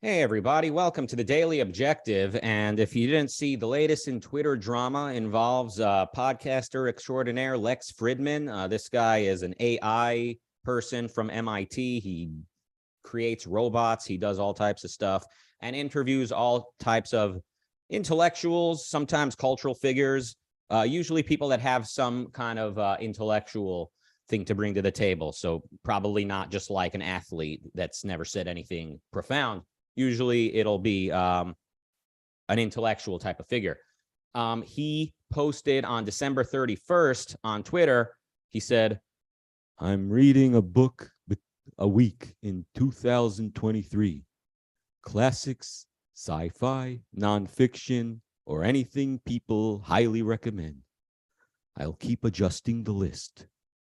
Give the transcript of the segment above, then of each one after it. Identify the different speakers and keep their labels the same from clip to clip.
Speaker 1: Hey, everybody. Welcome to the Daily Objective. And if you didn't see, the latest in Twitter drama involves podcaster extraordinaire Lex Fridman. This guy is an AI person from MIT. He creates robots. He does all types of stuff and interviews all types of intellectuals, sometimes cultural figures, usually people that have some kind of intellectual thing to bring to the table. So probably not just like an athlete that's never said anything profound. Usually it'll be an intellectual type of figure. He posted on December 31st on Twitter, he said, "I'm reading a book a week in 2023. Classics, sci-fi, nonfiction, or anything people highly recommend. I'll keep adjusting the list.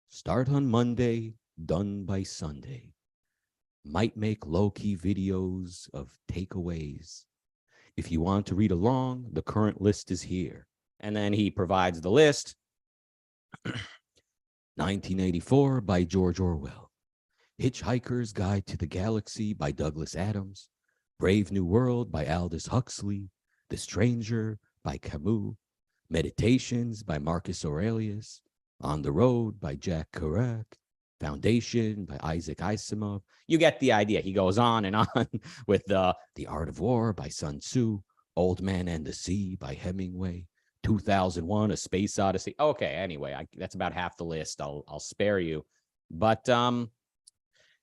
Speaker 1: Start on Monday, done by Sunday. Might make low-key videos of takeaways. If you want to read along, the current list is here." And then he provides the list. 1984 by George Orwell. Hitchhiker's Guide to the Galaxy by Douglas Adams. Brave New World by Aldous Huxley. The Stranger by Camus. Meditations by Marcus Aurelius. On the Road by Jack Kerouac. Foundation by Isaac Asimov. You get the idea. He goes on and on with The Art of War by Sun Tzu, Old Man and the Sea by Hemingway, 2001: A Space Odyssey. Okay, anyway, that's about half the list. I'll spare you. But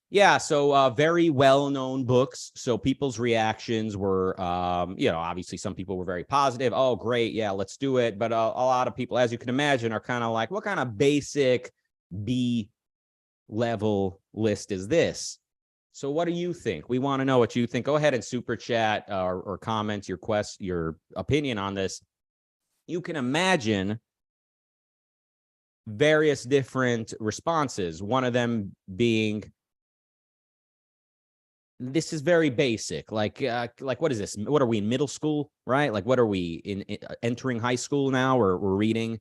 Speaker 1: yeah, so very well-known books. So people's reactions were, obviously some people were very positive. Oh, great, yeah, let's do it. But a lot of people, as you can imagine, are kind of like, what kind of basic B level list is this? So what do you think? We want to know what you think. Go ahead and super chat or comment your opinion on this. You can imagine various different responses. One of them being, this is very basic. Like what is this? What are we in middle school, right? Like what are we in entering high school now, or we're reading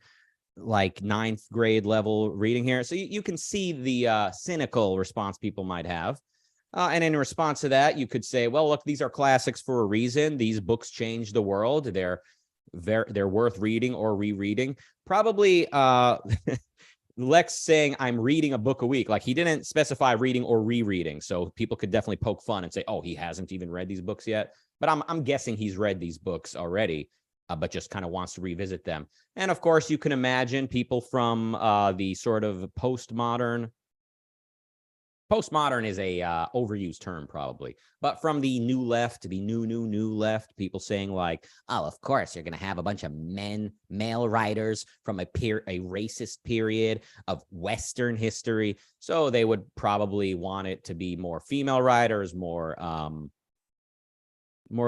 Speaker 1: like ninth grade level reading here? So you can see the cynical response people might have. And in response to that, you could say, well, look, these are classics for a reason. These books changed the world. They're worth reading or rereading. Probably Lex saying I'm reading a book a week. Like he didn't specify reading or rereading. So people could definitely poke fun and say, oh, he hasn't even read these books yet. But I'm guessing he's read these books already. But just kind of wants to revisit them. And of course, you can imagine people from the sort of postmodern is a overused term probably, but from the new left, the new left, people saying like, oh, of course, you're going to have a bunch of male writers from a racist period of Western history. So they would probably want it to be more female writers, more of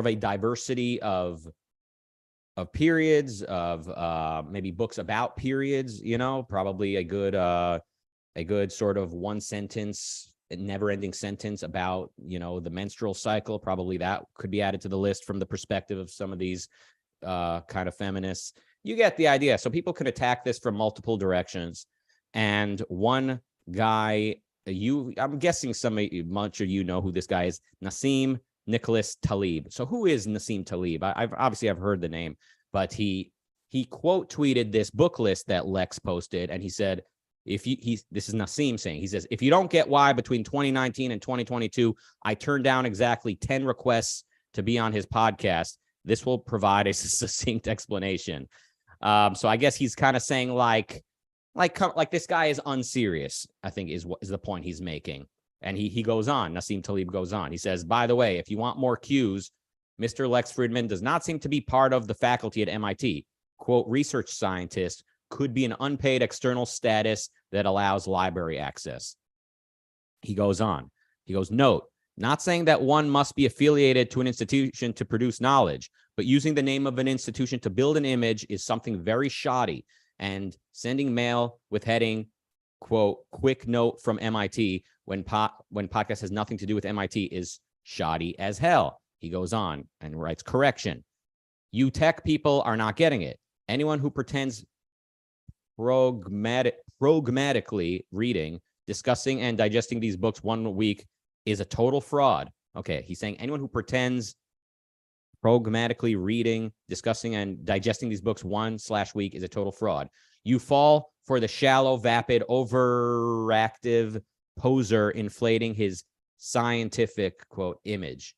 Speaker 1: a diversity of periods, of maybe books about periods, probably a good sort of one sentence, never-ending sentence about, the menstrual cycle. Probably that could be added to the list from the perspective of some of these kind of feminists. You get the idea. So people can attack this from multiple directions. And one guy, I'm guessing much of you know who this guy is, Nassim Nicholas Taleb. So who is Nassim Taleb? I've heard the name, but he quote tweeted this book list that Lex posted, and he said, this is Nassim saying, he says, if you don't get why between 2019 and 2022, I turned down exactly 10 requests to be on his podcast. This will provide a succinct explanation. So I guess he's kind of saying like this guy is unserious, I think is the point he's making. And he goes on, Nassim Taleb goes on. He says, by the way, if you want more cues, Mr. Lex Friedman does not seem to be part of the faculty at MIT. Quote, research scientist could be an unpaid external status that allows library access. He goes on. He goes, note, not saying that one must be affiliated to an institution to produce knowledge, but using the name of an institution to build an image is something very shoddy. And sending mail with heading, quote, quick note from MIT when podcast has nothing to do with MIT is shoddy as hell. He goes on and writes, correction. You tech people are not getting it. Anyone who pretends programmatically reading, discussing, and digesting these books one week is a total fraud. Okay, he's saying anyone who pretends programmatically reading, discussing, and digesting these books 1/week is a total fraud. You fall for the shallow, vapid, overactive poser inflating his scientific, quote, image.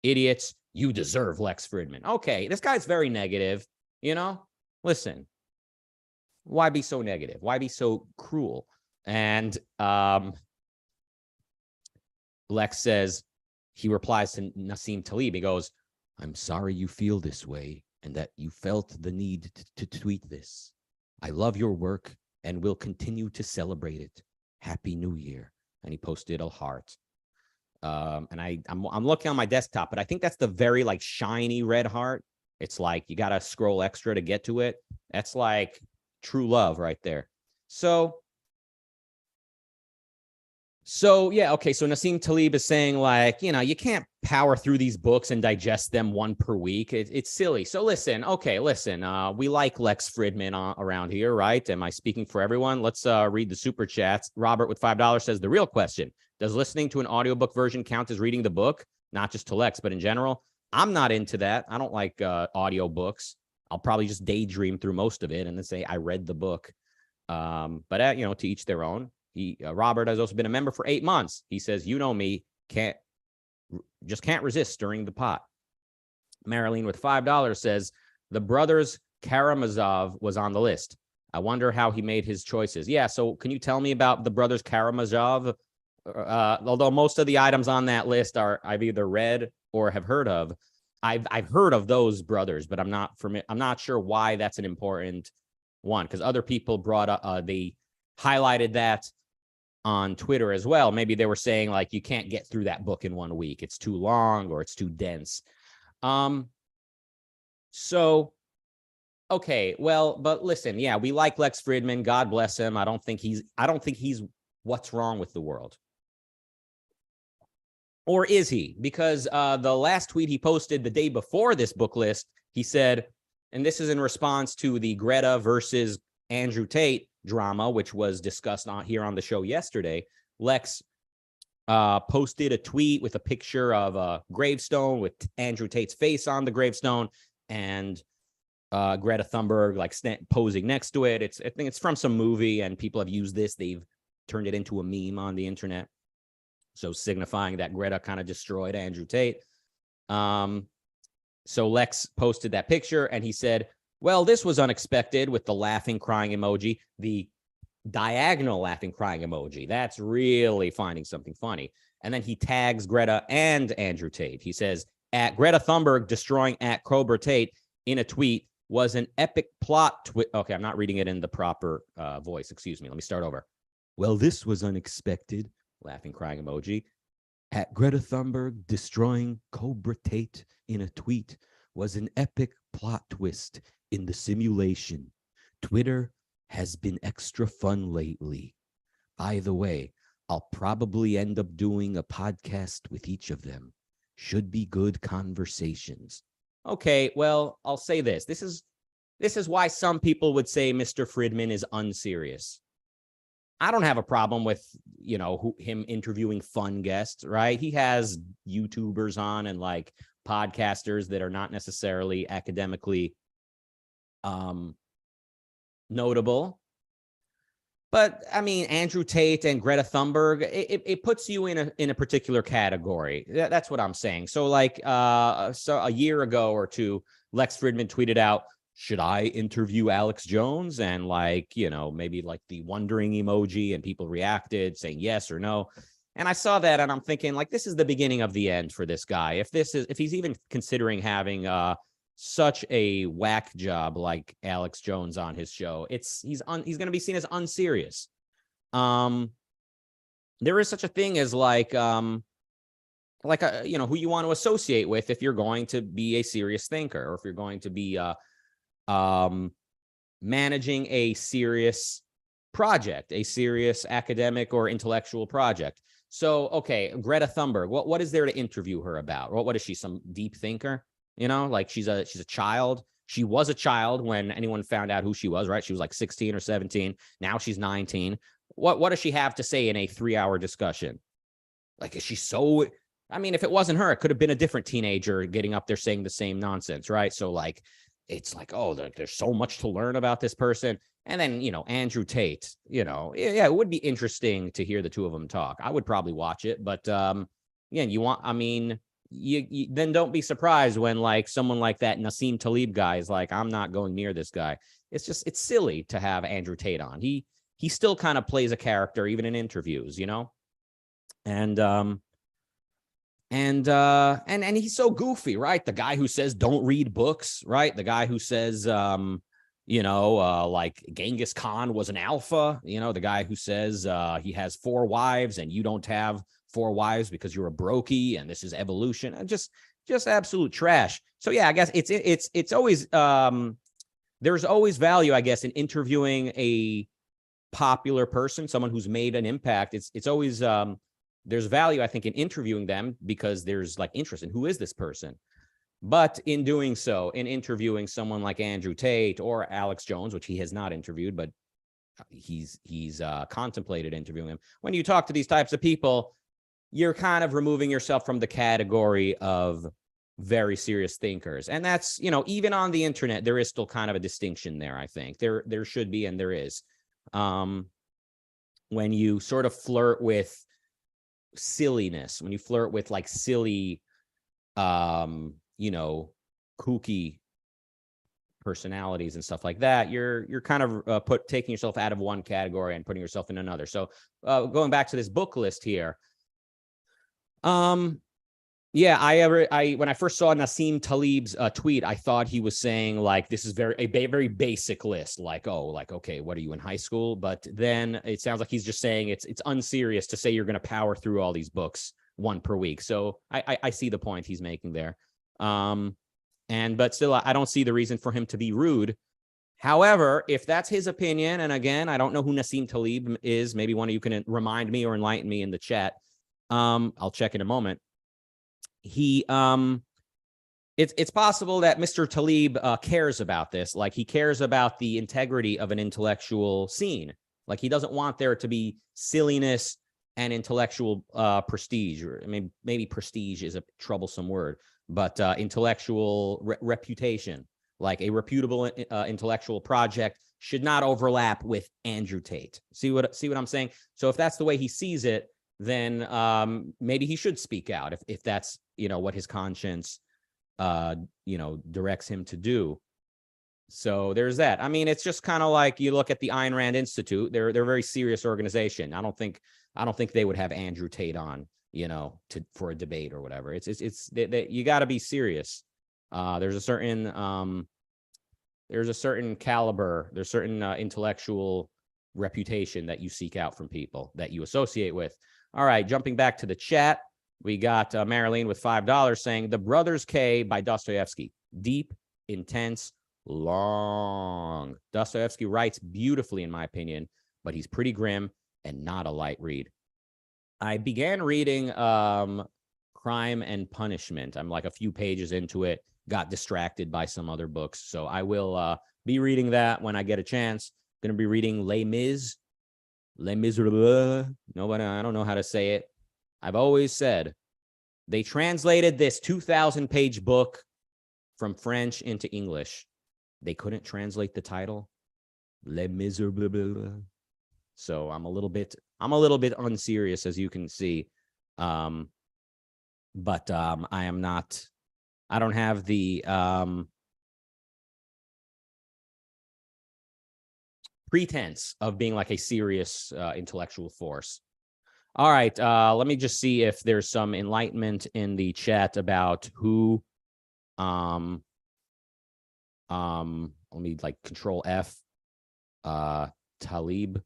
Speaker 1: Idiots, you deserve Lex Fridman. Okay, this guy's very negative, you know? Listen, why be so negative? Why be so cruel? And Lex says, he replies to Nassim Taleb. He goes, I'm sorry you feel this way and that you felt the need to tweet this. I love your work and will continue to celebrate it. Happy New Year. And he posted a heart. And I'm looking on my desktop, but I think that's the very like shiny red heart. It's like you got to scroll extra to get to it. That's like true love right there. So yeah, okay. So Nassim Taleb is saying like, you know, you can't power through these books and digest them one per week. It's silly. So listen, we like Lex Fridman around here, right? Am I speaking for everyone? Let's read the super chats. Robert with $5 says the real question, does listening to an audiobook version count as reading the book? Not just to Lex, but in general. I'm not into that. I don't like audiobooks. I'll probably just daydream through most of it and then say I read the book. But you know, to each their own. Robert has also been a member for 8 months. He says, you know me, can't resist stirring the pot. Marilyn with $5 says, the brothers Karamazov was on the list. I wonder how he made his choices. Yeah, so can you tell me about the brothers Karamazov? Although most of the items on that list I've either read or have heard of. I've heard of those brothers, but I'm not sure why that's an important one, because other people brought up, they highlighted that on Twitter as well. Maybe they were saying like, you can't get through that book in 1 week. It's too long or it's too dense. So, okay, well, but listen, yeah, we like Lex Fridman. God bless him. I don't think he's what's wrong with the world. Or is he? Because the last tweet he posted the day before this book list, he said, and this is in response to the Greta versus Andrew Tate drama, which was discussed here on the show yesterday. Lex posted a tweet with a picture of a gravestone with Andrew Tate's face on the gravestone and Greta Thunberg like posing next to it. I think it's from some movie, and people have used this. They've turned it into a meme on the internet. So signifying that Greta kind of destroyed Andrew Tate. So Lex posted that picture and he said, well, this was unexpected, with the laughing, crying emoji, the diagonal laughing, crying emoji. That's really finding something funny. And then he tags Greta and Andrew Tate. He says, at Greta Thunberg destroying at Cobra Tate in a tweet was an epic plot twist. Okay, I'm not reading it in the proper voice. Excuse me. Let me start over. Well, this was unexpected, laughing, crying emoji. At Greta Thunberg destroying Cobra Tate in a tweet was an epic plot twist in the simulation. Twitter has been extra fun lately. By the way, I'll probably end up doing a podcast with each of them. Should be good conversations. Okay, well, I'll say this. This is why some people would say Mr. Fridman is unserious. I don't have a problem with, you know, him interviewing fun guests, right? He has YouTubers on and like podcasters that are not necessarily academically notable. But I mean, Andrew Tate and Greta Thunberg, it puts you in a particular category. That's what I'm saying. So like so a year ago or two, Lex Fridman tweeted out, should I interview Alex Jones? And like, you know, maybe like the wondering emoji, and people reacted saying yes or no. And I saw that and I'm thinking like, this is the beginning of the end for this guy. If he's even considering having such a whack job like Alex Jones on his show, he's going to be seen as unserious. There is such a thing as like you know, who you want to associate with if you're going to be a serious thinker, or if you're going to be managing a serious project, a serious academic or intellectual project. So, okay, Greta Thunberg, what is there to interview her about? What is she, some deep thinker? You know, like she's a child. She was a child when anyone found out who she was, right? She was like 16 or 17. Now she's 19. What does she have to say in a 3-hour discussion? Like, is she so, I mean, if it wasn't her, it could have been a different teenager getting up there saying the same nonsense, right? So like, it's like, oh, there's so much to learn about this person. And then, Andrew Tate, yeah, it would be interesting to hear the two of them talk. I would probably watch it, but again, you then don't be surprised when like someone like that Nassim Taleb guy is like, I'm not going near this guy. It's silly to have Andrew Tate on. He still kind of plays a character even in interviews, and and he's so goofy, right? The guy who says don't read books, right? The guy who says like Genghis Khan was an alpha, the guy who says he has 4 wives and you don't have 4 wives because you're a brokey and this is evolution, and just absolute trash. So yeah, I guess it's always there's always value, I guess, in interviewing a popular person, someone who's made an impact. It's always there's value, I think, in interviewing them because there's like interest in who is this person. But in doing so, in interviewing someone like Andrew Tate or Alex Jones, which he has not interviewed, but he's contemplated interviewing him. When you talk to these types of people, you're kind of removing yourself from the category of very serious thinkers. And that's, even on the internet, there is still kind of a distinction there, I think. There should be, and there is. When you sort of flirt with silliness, when you flirt with like silly, kooky personalities and stuff like that, you're kind of taking yourself out of one category and putting yourself in another. So going back to this book list here, yeah, when I first saw Nassim Taleb's tweet, I thought he was saying like this is very basic list, like, oh, like, okay, what are you in high school? But then it sounds like he's just saying it's unserious to say you're going to power through all these books one per week. So I see the point he's making there. But still, I don't see the reason for him to be rude. However, if that's his opinion, and again, I don't know who Nassim Taleb is. Maybe one of you can remind me or enlighten me in the chat. I'll check in a moment. It's possible that Mr. Taleb cares about this. Like he cares about the integrity of an intellectual scene. Like he doesn't want there to be silliness and intellectual prestige, or maybe prestige is a troublesome word, but intellectual reputation. Like a reputable intellectual project should not overlap with Andrew Tate. See what I'm saying? So if that's the way he sees it, then maybe he should speak out if that's, what his conscience, directs him to do. So there's that. I mean, it's just kind of like you look at the Ayn Rand Institute. They're a very serious organization. I don't think they would have Andrew Tate on, for a debate or whatever. You got to be serious. There's a certain caliber, there's certain intellectual reputation that you seek out from people that you associate with. All right, jumping back to the chat, we got Marilyn with $5 saying The Brothers K by Dostoevsky. Deep, intense, long. Dostoevsky writes beautifully, in my opinion, but he's pretty grim and not a light read. I began reading Crime and Punishment. I'm like a few pages into it, got distracted by some other books. So I will be reading that when I get a chance. Going to be reading Les Miserables. Nobody, I don't know how to say it. I've always said they translated this 2,000-page book from French into English. They couldn't translate the title, Les Miserables. So I'm a little bit unserious, as you can see. But I am not. I don't have the pretense of being like a serious intellectual force. All right, let me just see if there's some enlightenment in the chat about who. Let me like Control F. Taleb.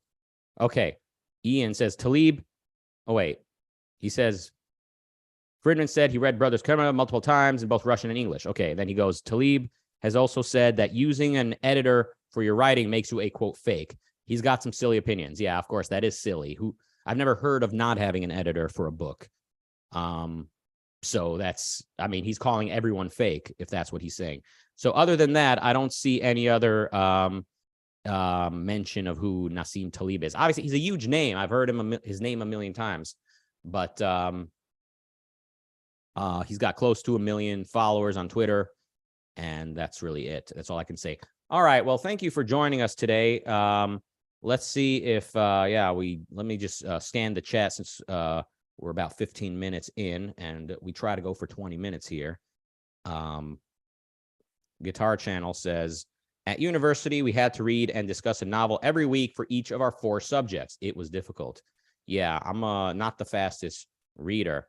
Speaker 1: Okay, Ian says Taleb. Oh wait, he says Fridman said he read Brothers Karamazov multiple times in both Russian and English. Okay, then he goes, Taleb has also said that using an editor for your writing makes you a, quote, fake. He's got some silly opinions. Yeah, of course, that is silly. I've never heard of not having an editor for a book. So he's calling everyone fake, if that's what he's saying. So other than that, I don't see any other mention of who Nassim Taleb is. Obviously, he's a huge name. I've heard his name a million times. But He's got close to 1 million followers on Twitter, and that's really it. That's all I can say. All right. Well, thank you for joining us today. Let's see if, let me just scan the chat since we're about 15 minutes in, and we try to go for 20 minutes here. Guitar Channel says, at university, we had to read and discuss a novel every week for each of our 4 subjects. It was difficult. Yeah, I'm not the fastest reader.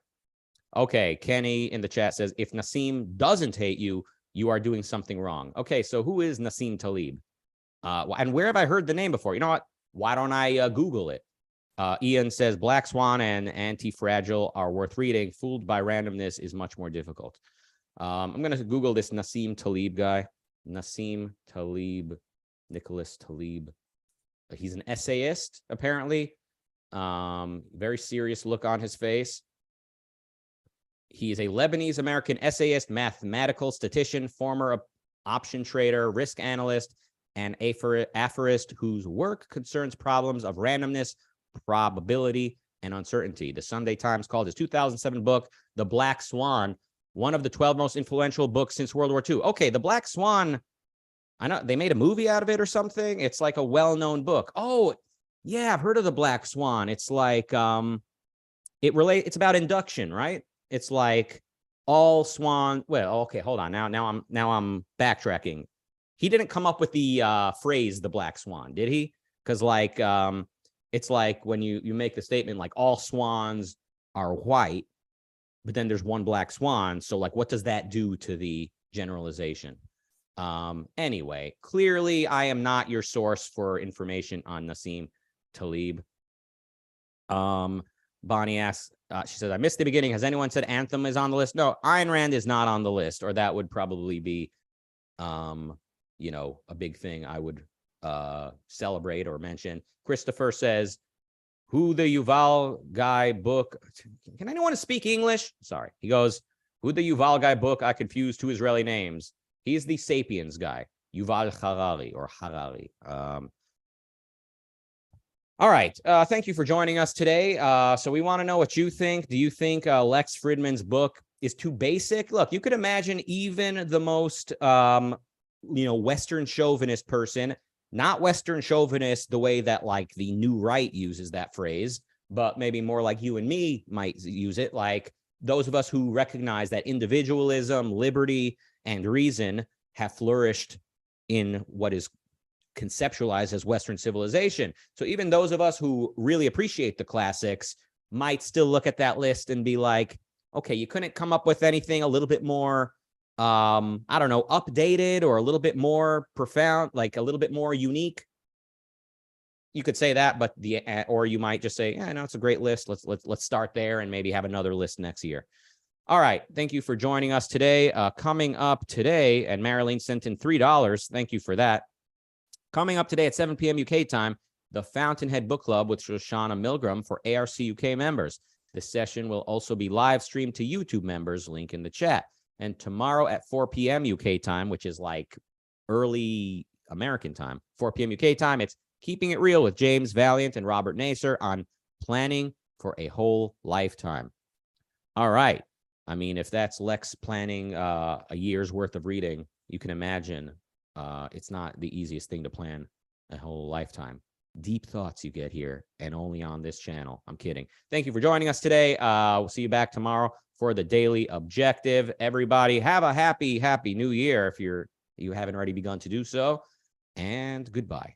Speaker 1: Okay, Kenny in the chat says, if Nassim doesn't hate you, you are doing something wrong. Okay, so who is Nassim Taleb? And where have I heard the name before? You know what? Why don't I Google it? Ian says, Black Swan and Anti-Fragile are worth reading. Fooled by Randomness is much more difficult. I'm going to Google this Nassim Taleb guy. Nassim Taleb, Nicholas Taleb. He's an essayist, apparently. Very serious look on his face. He is a Lebanese-American essayist, mathematical statistician, former option trader, risk analyst, and aphorist whose work concerns problems of randomness, probability, and uncertainty. The Sunday Times called his 2007 book, The Black Swan, one of the 12 most influential books since World War II. Okay, The Black Swan, I know they made a movie out of it or something. It's like a well-known book. Oh, yeah, I've heard of The Black Swan. It's like, it's about induction, right? It's like all swan. Well, okay, hold on. Now I'm backtracking. He didn't come up with the phrase "the black swan," did he? Because like it's like when you make the statement like all swans are white, but then there's one black swan. So like, what does that do to the generalization? Anyway, clearly I am not your source for information on Nassim Taleb. Bonnie asks, she says, I missed the beginning. Has anyone said Anthem is on the list? No, Ayn Rand is not on the list, or that would probably be, you know, a big thing I would celebrate or mention. Christopher says, who the Yuval guy book? Can anyone speak English? Sorry. He goes, who the Yuval guy book? I confused 2 Israeli names. He's the Sapiens guy, Yuval Harari or Harari. All right. Thank you for joining us today. So we want to know what you think. Do you think Lex Fridman's book is too basic? Look, you could imagine even the most, Western chauvinist person, not Western chauvinist the way that like the new right uses that phrase, but maybe more like you and me might use it, like those of us who recognize that individualism, liberty, and reason have flourished in what is conceptualized as Western civilization. So even those of us who really appreciate the classics might still look at that list and be like, okay, you couldn't come up with anything a little bit more, I don't know, updated or a little bit more profound, like a little bit more unique. You could say that, but or you might just say, yeah, no, it's a great list. Let's start there and maybe have another list next year. All right. Thank you for joining us today. Coming up today, and Marilyn sent in $3. Thank you for that. Coming up today at 7 p.m. UK time, the Fountainhead Book Club with Shoshana Milgram for ARC UK members. This session will also be live streamed to YouTube members, link in the chat. And tomorrow at 4 p.m. UK time, which is like early American time, 4 p.m. UK time, it's Keeping It Real with James Valiant and Robert Nasser on planning for a whole lifetime. All right. I mean, if that's Lex planning a year's worth of reading, you can imagine it's not the easiest thing to plan a whole lifetime. Deep thoughts you get here, and only on this channel. I'm kidding. Thank you for joining us today. We'll see you back tomorrow for the Daily Objective. Everybody, have a happy new year if you haven't already begun to do so. And goodbye.